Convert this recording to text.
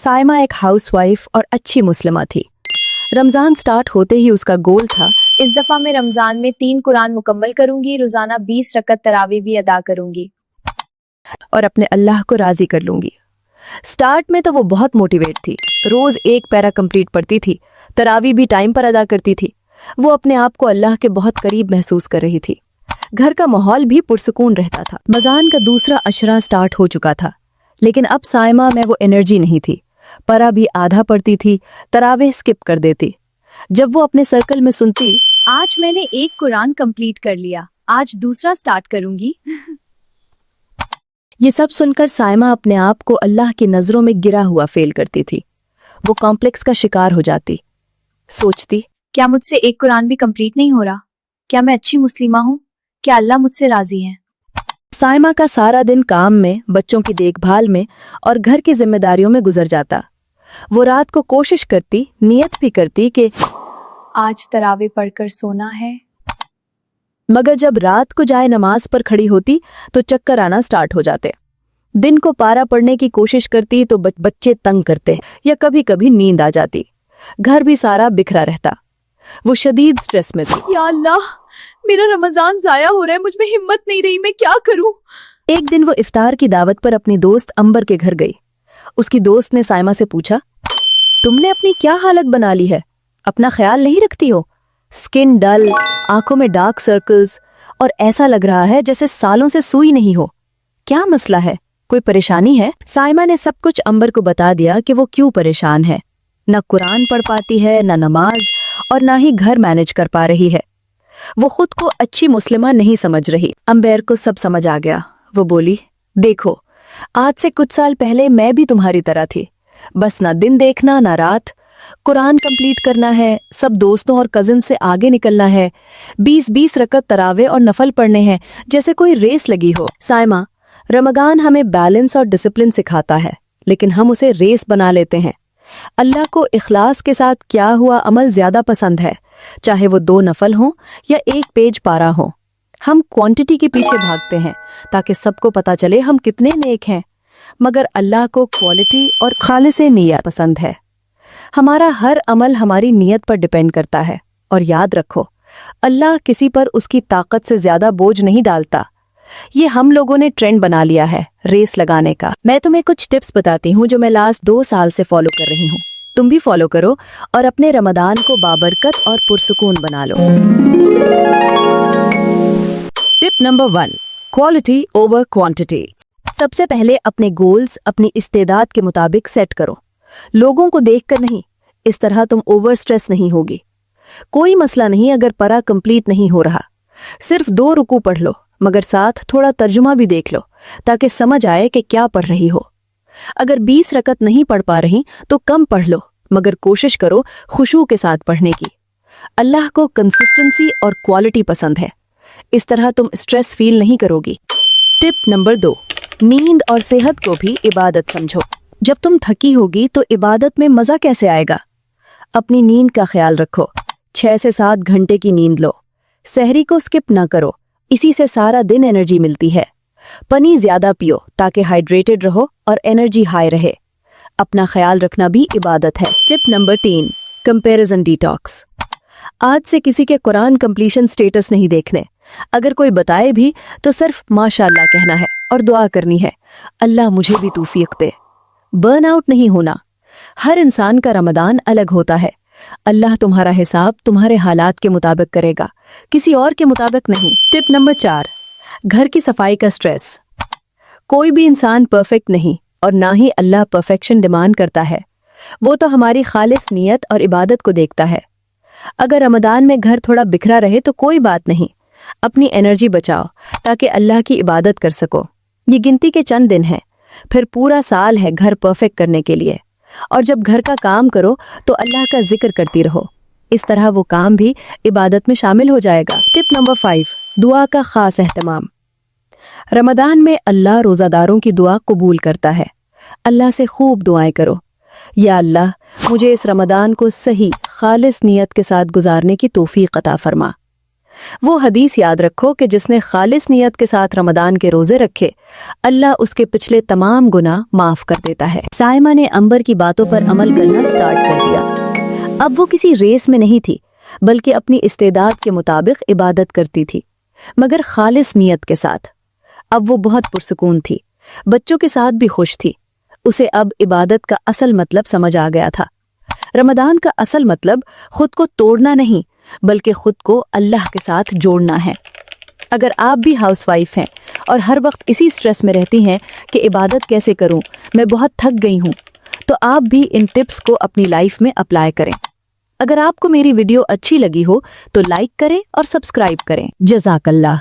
साइमा एक हाउसवाइफ और अच्छी मुस्लिमा थी। रमज़ान स्टार्ट होते ही उसका गोल था, इस दफा मैं रमजान में 3 कुरान मुकम्मल करूंगी, रोजाना 20 रकत तरावी भी अदा करूंगी और अपने अल्लाह को राजी कर लूंगी। स्टार्ट में तो वो बहुत मोटिवेट थी, रोज एक पैरा कंप्लीट पढ़ती थी, तरावी भी टाइम पर अदा करती थी। वो अपने आप को अल्लाह के बहुत करीब महसूस कर रही थी। घर का माहौल भी पुरसुकून रहता था। रमज़ान का दूसरा अशरा स्टार्ट हो चुका था, लेकिन अब साइमा में वो एनर्जी नहीं थी। परा भी आधा पढ़ती थी, तरावे स्किप कर देती। जब वो अपने सर्कल में सुनती, आज मैंने 1 कुरान कंप्लीट कर लिया, आज दूसरा स्टार्ट करूंगी ये सब सुनकर साइमा अपने आप को अल्लाह की नजरों में गिरा हुआ फील करती थी। वो कॉम्प्लेक्स का शिकार हो जाती। सोचती, क्या मुझसे 1 कुरान भी कंप्लीट नहीं हो रहा? क्या मैं अच्छी मुस्लिमा हूँ? क्या अल्लाह मुझसे राजी है? साइमा का सारा दिन काम में, बच्चों की देखभाल में और घर की जिम्मेदारियों में गुजर जाता। वो रात को कोशिश करती, नियत भी करती कि आज तरावे पढ़कर सोना है, मगर जब रात को जाए नमाज पर खड़ी होती तो चक्कर आना स्टार्ट हो जाते। दिन को पारा पढ़ने की कोशिश करती तो बच्चे तंग करते या कभी कभी नींद आ जाती। घर भी सारा बिखरा रहता। वो शदीद स्ट्रेस में थी। या अल्लाह, मेरा रमजान जाया हो रहा है, मुझ में हिम्मत नहीं रही, मैं क्या करूं? एक दिन वो इफ्तार की दावत पर अपनी दोस्त अंबर के घर गई। उसकी दोस्त ने साइमा से पूछा, तुमने अपनी क्या हालत बना ली है? अपना ख्याल नहीं रखती हो? स्किन डल, आंखों में डार्क सर्कल्स और ऐसा लग रहा है जैसे सालों से सूई नहीं हो। क्या मसला है? कोई परेशानी है? साइमा ने सब कुछ अंबर को बता दिया कि वो क्यों परेशान है। न कुरान पढ़ पाती है, न नमाज, और ना ही घर मैनेज कर पा रही है। वो खुद को अच्छी मुस्लिमा नहीं समझ रही। अंबर को सब समझ आ गया। वो बोली, देखो, आज से कुछ साल पहले मैं भी तुम्हारी तरह थी। बस ना दिन देखना ना रात, कुरान कंप्लीट करना है, सब दोस्तों और कजिन से आगे निकलना है, 20-20 रकत तरावे और नफल पढ़ने हैं, जैसे कोई रेस लगी हो। साइमा, रमजान हमें बैलेंस और डिसिप्लिन सिखाता है, लेकिन हम उसे रेस बना लेते हैं। अल्लाह को इखलास के साथ किया हुआ अमल ज्यादा पसंद है, चाहे वो 2 नफल हों या 1 पेज पारा हो। हम क्वांटिटी के पीछे भागते हैं ताकि सबको पता चले हम कितने नेक हैं, मगर अल्लाह को क्वालिटी और खालिस नियत पसंद है। हमारा हर अमल हमारी नियत पर डिपेंड करता है। और याद रखो, अल्लाह किसी पर उसकी ताकत से ज्यादा बोझ नहीं डालता। ये हम लोगों ने ट्रेंड बना लिया है रेस लगाने का। मैं तुम्हें कुछ टिप्स बताती हूँ जो मैं लास्ट 2 साल से फॉलो कर रही हूँ। तुम भी फॉलो करो और अपने रमजान को बाबरकत और पुरसुकून बना लो। Tip number 1, quality over quantity. सबसे पहले अपने गोल्स अपनी इस्तेदाद के मुताबिक सेट करो। लोगों को देखकर नहीं, इस तरह तुम ओवर स्ट्रेस नहीं होगी। कोई मसला नहीं अगर परा कंप्लीट नहीं हो रहा, सिर्फ 2 रुकू पढ़ लो, मगर साथ थोड़ा तर्जुमा भी देख लो ताकि समझ आए कि क्या पढ़ रही हो। अगर 20 रकत नहीं पढ़ पा रही तो कम पढ़ लो, मगर कोशिश करो खुशू के साथ पढ़ने की। अल्लाह को कंसिस्टेंसी और क्वालिटी पसंद है, इस तरह तुम स्ट्रेस फील नहीं करोगी। टिप नंबर 2, नींद और सेहत को भी इबादत समझो। जब तुम थकी होगी तो इबादत में मजा कैसे आएगा? अपनी नींद का ख्याल रखो। 6 से 7 घंटे की नींद लो। सहरी को स्किप ना करो, इसी से सारा दिन एनर्जी मिलती है। पानी ज्यादा पियो ताकि हाइड्रेटेड रहो और एनर्जी हाई रहे। अपना ख्याल रखना भी इबादत है। Tip number 3, comparison detox. आज से किसी के कुरान कंप्लीशन स्टेटस नहीं देखने। अगर कोई बताए भी तो सिर्फ माशाअल्लाह कहना है और दुआ करनी है, अल्लाह मुझे भी तौफीक दे। बर्न आउट नहीं होना। हर इंसान का रमजान अलग होता है। अल्लाह तुम्हारा हिसाब तुम्हारे हालात के मुताबिक करेगा, किसी और के मुताबिक नहीं। टिप नंबर 4, घर की सफाई का स्ट्रेस। कोई भी इंसान परफेक्ट नहीं और ना ही अल्लाह परफेक्शन डिमांड करता है। वो तो हमारी खालिस नियत और इबादत को देखता है। अगर रमजान में घर थोड़ा बिखरा रहे तो कोई बात नहीं, अपनी एनर्जी बचाओ ताकि अल्लाह की इबादत कर सको। ये गिनती के चंद दिन हैं, फिर पूरा साल है घर परफेक्ट करने के लिए। और जब घर का काम करो तो अल्लाह का जिक्र करती रहो, इस तरह वो काम भी इबादत में शामिल हो जाएगा। टिप नंबर 5, दुआ का खास एहतमाम। रमजान में अल्लाह रोज़ादारों की दुआ कबूल करता है। अल्लाह से खूब दुआएं करो, या अल्लाह मुझे इस रमजान को सही खालिस नियत के साथ गुजारने की तौफीक अता फरमा। वो हदीस याद रखो कि जिसने खालिस नियत के साथ रमदान के रोजे रखे अल्लाह उसके पिछले तमाम गुनाह माफ कर देता है। साइमा ने अंबर की बातों पर अमल करना स्टार्ट कर दिया। अब वो किसी रेस में नहीं थी बल्कि अपनी इस्तेदाद के मुताबिक इबादत करती थी, मगर खालिस नियत के साथ। अब वो बहुत पुरसुकून थी, बच्चों के साथ भी खुश थी। उसे अब इबादत का असल मतलब समझ आ गया था। रमदान का असल मतलब खुद को तोड़ना नहीं बल्कि खुद को अल्लाह के साथ जोड़ना है। अगर आप भी हाउसवाइफ हैं और हर वक्त इसी स्ट्रेस में रहती हैं कि इबादत कैसे करूं, मैं बहुत थक गई हूं, तो आप भी इन टिप्स को अपनी लाइफ में अप्लाई करें। अगर आपको मेरी वीडियो अच्छी लगी हो तो लाइक करें और सब्सक्राइब करें। जज़ाकल्लाह।